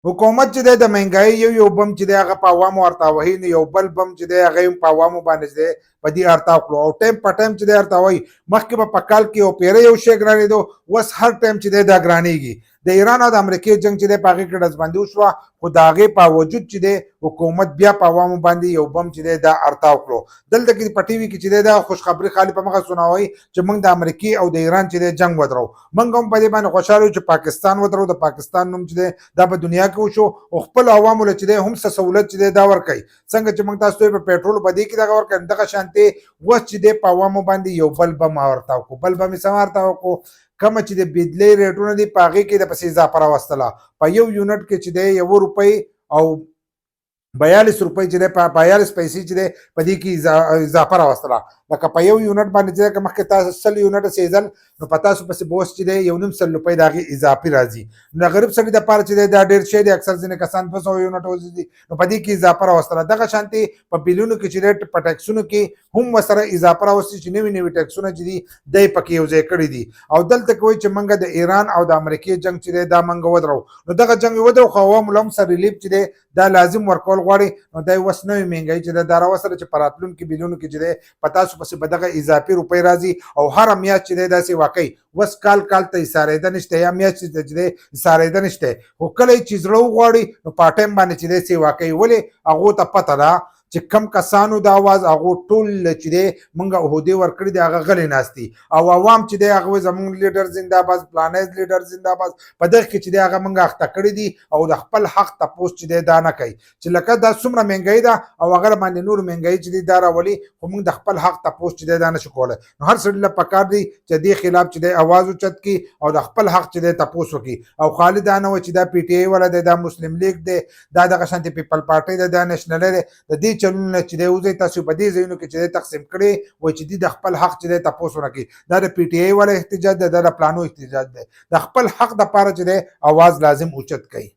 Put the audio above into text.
حکومت چې د مهنګای یو بم چې هغه په عوامو ورته وهي نو یو بل بم چې هغه په عوامو باندې دی په دې ارتاو کړو او ټایم په ټایم چې ارته وایي مخکې به په کال کې او پیره یو شی ګرانېدو اوس هر ټایم چې دا ګرانېږي د ایران او د امریکې جنگ چې په هغې کې ډزبندي وشوه خو د هغې په باوجود چې حکومت بیا په عوامو باندې یو بم چې دا ارتاو کړو دلته کې په ټي وي کې چې دا خوشخبري خالي په مخه سناوي چې موږ د امریکې او د ایران چې جنگ ودرو موږ هم په دې باندې خوشاله چې پاکستان ودرو د پاکستان نوم چې دا په دنیا کې وشو او خپل عوامو له چې هم څه سہولت چې دا ورکوي څنګه چې موږ تاسو ته په پېټرول په دې کې دغه ورکوي دغه شانتي اوس چې په عوامو باندې یو بل بم ورتاو کو بل بم یې ورتاو کو کوم چې د بجلی ریټونه دي په هغې کې د پسې اضافه راوستله په یو یونټ کې چې دی 1 روپۍ او 42 روپۍ چې دی په 42 پیسې چې دی په دې کې اضافه راوستله لکه په یو یونټ باندې چې مخکې تاسو 100 یونټه سیزل نو په تاسو پسې به اوس چې دی 1.5 روپۍ د هغې اضافي راځي نو غریب سړي دپاره چې دی دا ډېر شی دی اکثر ځینې کسان 200 یونټ وځي نو په دې کې اضافه راوستله دغه شانتې په بیلونو کې چې دی په ټیکسونو کې هم ورسره اضافه راوستي چې نوي نوي ټیکسونه چې دي دی پکې یو ځای کړي دي او دلته کې وایي چې موږ د ایران او د امریکې جنګ چې دی دا موږ ودرو نو دغه جنګ ودرو خو عوامو له هم سره ریلیف چې دی دا لازم ورکول غواړي نو دا اوس نوې مهنګایي چې ده دا راوستله چې په راتلونکي بیلونو کې چې دی په تاسو پسې به دغه اضافي روپۍ راځي او هره میاشت چې دی داسې واقعي اوس کال ته ایسارېده نشته یا میاشت چې دی ایسارېده نشته خو کله چې زړه وغواړي نو په ټایم باندې چې دی سې واقعي ولې هغو ته پته ده چې کم کسانو د اواز هغو ټول چې دی موږ عهدې ورکړي دي هغه غلې ناست دي او عوام چې دی هغه زموږ لیډر زندهباد پلانیز لیډر زندهباد په دغه کې چې دی هغه موږ اخته کړي دي او د خپل حق تپوس چې دی دا نه کوي چې لکه دا څومره مهنګایي ده او هغه باندې نور مهنګایي چې دی دا راولي خو موږ د خپل حق تپوس چې دی دا نشو کولی نو هر سړي له پکار دی چې دې خلاف چې دی اواز اوچت کړي او د خپل حق چې دی تپوس وکړي او خالي دا نه وایي چې دا پی ټي آی والا دی دا مسلم لیگ دی دا دغه شانتې پیپل پارټۍ ده دا نیشنل دی د دې چلونونه چې دی وځئ تاسو په دې ځایونو کې چې دی تقسیم کړي وایي چې دوی د خپل حق چې دی تپوس ونه کوي دا د پی ټي آی والا احتجاج دی دا د پلانو احتجاج دی د خپل حق دپاره چې دی اواز لازم اوچت کوي